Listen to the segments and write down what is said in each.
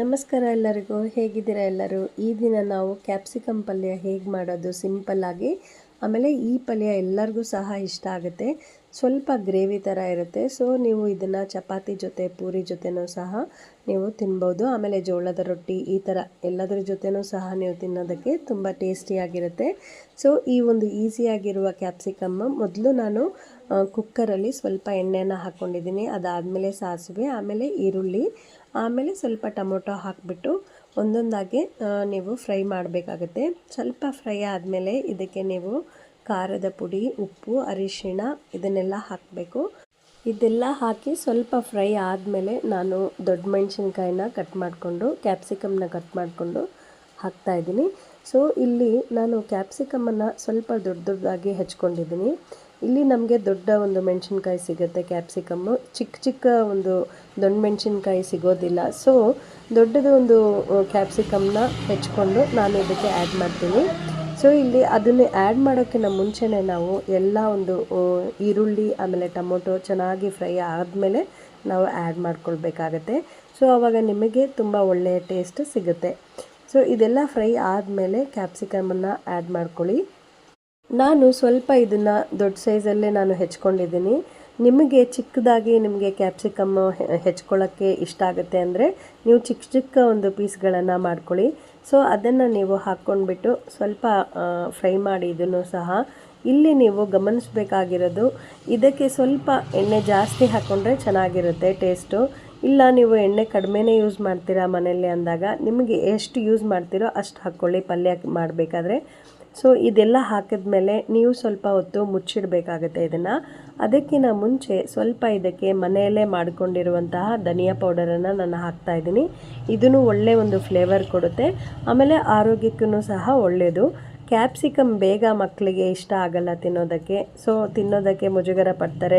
ನಮಸ್ಕಾರ ಎಲ್ಲರಿಗೂ, ಹೇಗಿದ್ದೀರಾ ಎಲ್ಲರೂ? ಈ ದಿನ ನಾವು ಕ್ಯಾಪ್ಸಿಕಮ್ ಪಲ್ಯ ಹೇಗೆ ಮಾಡೋದು ಸಿಂಪಲ್ಲಾಗಿ, ಆಮೇಲೆ ಈ ಪಲ್ಯ ಎಲ್ಲರಿಗೂ ಸಹ ಇಷ್ಟ ಆಗುತ್ತೆ. ಸ್ವಲ್ಪ ಗ್ರೇವಿ ಥರ ಇರುತ್ತೆ. ಸೊ ನೀವು ಇದನ್ನು ಚಪಾತಿ ಜೊತೆ ಪೂರಿ ಜೊತೆನೂ ಸಹ ನೀವು ತಿನ್ಬೋದು. ಆಮೇಲೆ ಜೋಳದ ರೊಟ್ಟಿ ಈ ಥರ ಎಲ್ಲದರ ಜೊತೆನೂ ಸಹ ನೀವು ತಿನ್ನೋದಕ್ಕೆ ತುಂಬ ಟೇಸ್ಟಿಯಾಗಿರುತ್ತೆ. ಸೊ ಈ ಒಂದು ಈಸಿಯಾಗಿರುವ ಕ್ಯಾಪ್ಸಿಕಮ್ ಮೊದಲು ನಾನು ಕುಕ್ಕರಲ್ಲಿ ಸ್ವಲ್ಪ ಎಣ್ಣೆನ ಹಾಕ್ಕೊಂಡಿದ್ದೀನಿ. ಅದಾದಮೇಲೆ ಸಾಸಿವೆ, ಆಮೇಲೆ ಈರುಳ್ಳಿ, ಆಮೇಲೆ ಸ್ವಲ್ಪ ಟೊಮೊಟೊ ಹಾಕಿಬಿಟ್ಟು ಒಂದೊಂದಾಗಿ ನೀವು ಫ್ರೈ ಮಾಡಬೇಕಾಗುತ್ತೆ. ಸ್ವಲ್ಪ ಫ್ರೈ ಆದಮೇಲೆ ಇದಕ್ಕೆ ನೀವು ಖಾರದ ಪುಡಿ, ಉಪ್ಪು, ಅರಿಶಿಣ ಇದನ್ನೆಲ್ಲ ಹಾಕಬೇಕು. ಇದೆಲ್ಲ ಹಾಕಿ ಸ್ವಲ್ಪ ಫ್ರೈ ಆದಮೇಲೆ ನಾನು ದೊಡ್ಡ ಮೆಣಸಿನ್ಕಾಯಿನ ಕಟ್ ಮಾಡಿಕೊಂಡು ಕ್ಯಾಪ್ಸಿಕಮ್ನ ಕಟ್ ಮಾಡಿಕೊಂಡು ಹಾಕ್ತಾಯಿದ್ದೀನಿ. ಸೊ ಇಲ್ಲಿ ನಾನು ಕ್ಯಾಪ್ಸಿಕಮನ್ನು ಸ್ವಲ್ಪ ದೊಡ್ಡದಾಗಿ ಹೆಚ್ಕೊಂಡಿದ್ದೀನಿ. ಇಲ್ಲಿ ನಮಗೆ ದೊಡ್ಡ ಒಂದು ಮೆಣಸಿನ್ಕಾಯಿ ಸಿಗುತ್ತೆ. ಕ್ಯಾಪ್ಸಿಕಮ್ಮು ಚಿಕ್ಕ ಚಿಕ್ಕ ಒಂದು ದೊಡ್ಡ ಮೆಣಸಿನ್ಕಾಯಿ ಸಿಗೋದಿಲ್ಲ. ಸೊ ದೊಡ್ಡದು ಒಂದು ಕ್ಯಾಪ್ಸಿಕಮ್ನ ಹೆಚ್ಕೊಂಡು ನಾನು ಇದಕ್ಕೆ ಆ್ಯಡ್ ಮಾಡ್ತೀನಿ. ಸೊ ಇಲ್ಲಿ ಅದನ್ನು ಆ್ಯಡ್ ಮಾಡೋಕ್ಕಿಂತ ಮುಂಚೆನೇ ನಾವು ಎಲ್ಲ ಒಂದು ಈರುಳ್ಳಿ ಆಮೇಲೆ ಟೊಮೊಟೊ ಚೆನ್ನಾಗಿ ಫ್ರೈ ಆದಮೇಲೆ ನಾವು ಆ್ಯಡ್ ಮಾಡ್ಕೊಳ್ಬೇಕಾಗತ್ತೆ. ಸೊ ಆವಾಗ ನಿಮಗೆ ತುಂಬ ಒಳ್ಳೆಯ ಟೇಸ್ಟ್ ಸಿಗುತ್ತೆ. ಸೊ ಇದೆಲ್ಲ ಫ್ರೈ ಆದಮೇಲೆ ಕ್ಯಾಪ್ಸಿಕಮನ್ನು ಆ್ಯಡ್ ಮಾಡ್ಕೊಳ್ಳಿ. ನಾನು ಸ್ವಲ್ಪ ಇದನ್ನು ದೊಡ್ಡ ಸೈಜಲ್ಲೇ ನಾನು ಹೆಚ್ಕೊಂಡಿದ್ದೀನಿ. ನಿಮಗೆ ಚಿಕ್ಕದಾಗಿ ನಿಮಗೆ ಕ್ಯಾಪ್ಸಿಕಮ್ಮು ಹೆಚ್ಕೊಳ್ಳೋಕ್ಕೆ ಇಷ್ಟ ಆಗುತ್ತೆ ಅಂದರೆ ನೀವು ಚಿಕ್ಕ ಚಿಕ್ಕ ಒಂದು ಪೀಸ್ಗಳನ್ನು ಮಾಡ್ಕೊಳ್ಳಿ. ಸೊ ಅದನ್ನು ನೀವು ಹಾಕ್ಕೊಂಡ್ಬಿಟ್ಟು ಸ್ವಲ್ಪ ಫ್ರೈ ಮಾಡಿ. ಇದನ್ನು ಸಹ ಇಲ್ಲಿ ನೀವು ಗಮನಿಸಬೇಕಾಗಿರೋದು, ಇದಕ್ಕೆ ಸ್ವಲ್ಪ ಎಣ್ಣೆ ಜಾಸ್ತಿ ಹಾಕ್ಕೊಂಡ್ರೆ ಚೆನ್ನಾಗಿರುತ್ತೆ ಟೇಸ್ಟು. ಇಲ್ಲ ನೀವು ಎಣ್ಣೆ ಕಡಿಮೆನೇ ಯೂಸ್ ಮಾಡ್ತೀರಾ ಮನೆಯಲ್ಲಿ ಅಂದಾಗ ನಿಮಗೆ ಎಷ್ಟು ಯೂಸ್ ಮಾಡ್ತೀರೋ ಅಷ್ಟು ಹಾಕ್ಕೊಳ್ಳಿ ಪಲ್ಯ ಮಾಡಬೇಕಾದ್ರೆ. ಸೊ ಇದೆಲ್ಲ ಹಾಕಿದ್ಮೇಲೆ ನೀವು ಸ್ವಲ್ಪ ಹೊತ್ತು ಮುಚ್ಚಿಡಬೇಕಾಗುತ್ತೆ ಇದನ್ನು. ಅದಕ್ಕಿಂತ ಮುಂಚೆ ಸ್ವಲ್ಪ ಇದಕ್ಕೆ ಮನೆಯಲ್ಲೇ ಮಾಡಿಕೊಂಡಿರುವಂತಹ ಧನಿಯಾ ಪೌಡರನ್ನು ನಾನು ಹಾಕ್ತಾಯಿದ್ದೀನಿ. ಇದನ್ನು ಒಳ್ಳೆಯ ಒಂದು ಫ್ಲೇವರ್ ಕೊಡುತ್ತೆ, ಆಮೇಲೆ ಆರೋಗ್ಯಕ್ಕೂ ಸಹ ಒಳ್ಳೆಯದು. ಕ್ಯಾಪ್ಸಿಕಮ್ ಬೇಗ ಮಕ್ಕಳಿಗೆ ಇಷ್ಟ ಆಗಲ್ಲ ತಿನ್ನೋದಕ್ಕೆ. ಸೊ ತಿನ್ನೋದಕ್ಕೆ ಮುಜುಗರ ಪಡ್ತಾರೆ,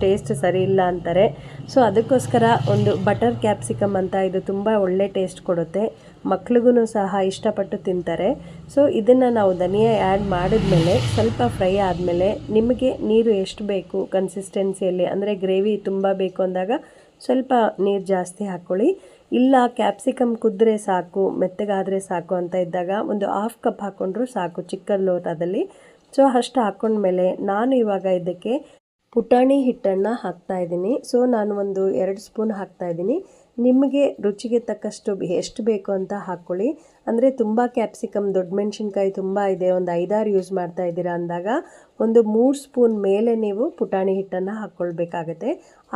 ಟೇಸ್ಟ್ ಸರಿ ಇಲ್ಲ ಅಂತಾರೆ. ಸೊ ಅದಕ್ಕೋಸ್ಕರ ಒಂದು ಬಟರ್ ಕ್ಯಾಪ್ಸಿಕಮ್ ಅಂತ ಇದು ತುಂಬ ಒಳ್ಳೆ ಟೇಸ್ಟ್ ಕೊಡುತ್ತೆ, ಮಕ್ಳಿಗೂ ಸಹ ಇಷ್ಟಪಟ್ಟು ತಿಂತಾರೆ. ಸೊ ಇದನ್ನು ನಾವು ಧನಿಯಾ ಆ್ಯಡ್ ಮಾಡಿದ್ಮೇಲೆ ಸ್ವಲ್ಪ ಫ್ರೈ ಆದಮೇಲೆ ನಿಮಗೆ ನೀರು ಎಷ್ಟು ಬೇಕು ಕನ್ಸಿಸ್ಟೆನ್ಸಿಯಲ್ಲಿ, ಅಂದರೆ ಗ್ರೇವಿ ತುಂಬ ಬೇಕು ಅಂದಾಗ ಸ್ವಲ್ಪ ನೀರು ಜಾಸ್ತಿ ಹಾಕ್ಕೊಳ್ಳಿ. ಇಲ್ಲ ಕ್ಯಾಪ್ಸಿಕಮ್ ಕುದ್ರೆ ಸಾಕು, ಮೆತ್ತಗಾದರೆ ಸಾಕು ಅಂತ ಇದ್ದಾಗ ಒಂದು 1/2 ಕಪ್ ಹಾಕ್ಕೊಂಡ್ರೂ ಸಾಕು ಚಿಕ್ಕ ಲೋಟದಲ್ಲಿ. ಸೊ ಅಷ್ಟು ಹಾಕ್ಕೊಂಡ್ಮೇಲೆ ನಾನು ಇವಾಗ ಇದಕ್ಕೆ ಪುಟಾಣಿ ಹಿಟ್ಟನ್ನು ಹಾಕ್ತಾಯಿದ್ದೀನಿ. ಸೊ ನಾನು ಒಂದು 2 ಸ್ಪೂನ್ ಹಾಕ್ತಾಯಿದ್ದೀನಿ. ನಿಮಗೆ ರುಚಿಗೆ ತಕ್ಕಷ್ಟು ಎಷ್ಟು ಬೇಕು ಅಂತ ಹಾಕ್ಕೊಳ್ಳಿ. ಅಂದರೆ ತುಂಬ ಕ್ಯಾಪ್ಸಿಕಮ್ ದೊಡ್ಡ ಮೆಣಸಿನ್ಕಾಯಿ ತುಂಬ ಇದೆ, ಒಂದು 5-6 ಯೂಸ್ ಮಾಡ್ತಾ ಇದ್ದೀರಾ ಅಂದಾಗ ಒಂದು 3 ಸ್ಪೂನ್ ಮೇಲೆ ನೀವು ಪುಟಾಣಿ ಹಿಟ್ಟನ್ನು ಹಾಕ್ಕೊಳ್ಬೇಕಾಗತ್ತೆ.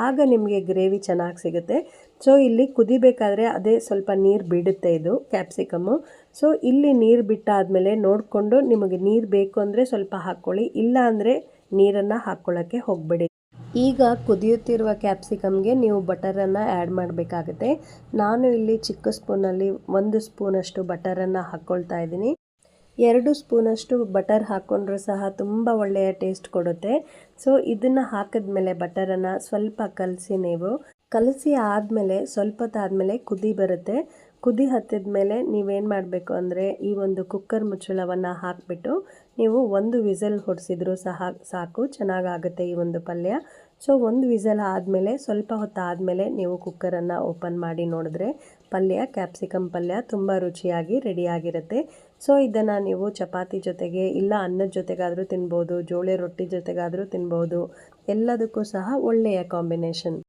ಆಗ ನಿಮಗೆ ಗ್ರೇವಿ ಚೆನ್ನಾಗಿ ಸಿಗುತ್ತೆ. ಸೊ ಇಲ್ಲಿ ಕುದಿಬೇಕಾದ್ರೆ ಅದೇ ಸ್ವಲ್ಪ ನೀರು ಬಿಡುತ್ತೆ ಇದು ಕ್ಯಾಪ್ಸಿಕಮ್ಮು. ಸೊ ಇಲ್ಲಿ ನೀರು ಬಿಟ್ಟಾದಮೇಲೆ ನೋಡಿಕೊಂಡು ನಿಮಗೆ ನೀರು ಬೇಕು ಅಂದರೆ ಸ್ವಲ್ಪ ಹಾಕ್ಕೊಳ್ಳಿ, ಇಲ್ಲ ಅಂದರೆ ನೀರನ್ನು ಹಾಕ್ಕೊಳ್ಳೋಕ್ಕೆ ಹೋಗಬೇಡಿ. ಈಗ ಕುದಿಯುತ್ತಿರುವ ಕ್ಯಾಪ್ಸಿಕಮ್ಗೆ ನೀವು ಬಟರನ್ನು ಆ್ಯಡ್ ಮಾಡಬೇಕಾಗುತ್ತೆ. ನಾನು ಇಲ್ಲಿ ಚಿಕ್ಕ ಸ್ಪೂನಲ್ಲಿ 1 ಸ್ಪೂನಷ್ಟು ಬಟರನ್ನು ಹಾಕ್ಕೊಳ್ತಾ ಇದ್ದೀನಿ. 2 ಸ್ಪೂನಷ್ಟು ಬಟರ್ ಹಾಕ್ಕೊಂಡ್ರೂ ಸಹ ತುಂಬ ಒಳ್ಳೆಯ ಟೇಸ್ಟ್ ಕೊಡುತ್ತೆ. ಸೊ ಇದನ್ನು ಹಾಕಿದ್ಮೇಲೆ ಬಟರನ್ನು ಸ್ವಲ್ಪ ಕಲಸಿ ಆದಮೇಲೆ ಸ್ವಲ್ಪ ಹೊತ್ತಾದಮೇಲೆ ಕುದಿ ಬರುತ್ತೆ. ಕುದಿ ಹತ್ತಿದ ಮೇಲೆ ನೀವೇನು ಮಾಡಬೇಕು ಅಂದರೆ ಈ ಒಂದು ಕುಕ್ಕರ್ ಮುಚ್ಚಳವನ್ನು ಹಾಕಿಬಿಟ್ಟು ನೀವು 1 ವಿಸಲ್ ಹೊಡೆಸಿದ್ರೂ ಸಹ ಸಾಕು, ಚೆನ್ನಾಗಾಗುತ್ತೆ ಈ ಒಂದು ಪಲ್ಯ. ಸೊ 1 ವಿಸಲ್ ಆದಮೇಲೆ ಸ್ವಲ್ಪ ಹೊತ್ತಾದಮೇಲೆ ನೀವು ಕುಕ್ಕರನ್ನು ಓಪನ್ ಮಾಡಿ ನೋಡಿದ್ರೆ ಕ್ಯಾಪ್ಸಿಕಮ್ ಪಲ್ಯ ತುಂಬ ರುಚಿಯಾಗಿ ರೆಡಿಯಾಗಿರುತ್ತೆ. ಸೊ ಇದನ್ನು ನೀವು ಚಪಾತಿ ಜೊತೆಗೆ ಇಲ್ಲ ಅನ್ನದ ಜೊತೆಗಾದರೂ ತಿನ್ಬೋದು, ಜೋಳ ರೊಟ್ಟಿ ಜೊತೆಗಾದರೂ ತಿನ್ಬೋದು, ಎಲ್ಲದಕ್ಕೂ ಸಹ ಒಳ್ಳೆಯ ಕಾಂಬಿನೇಷನ್.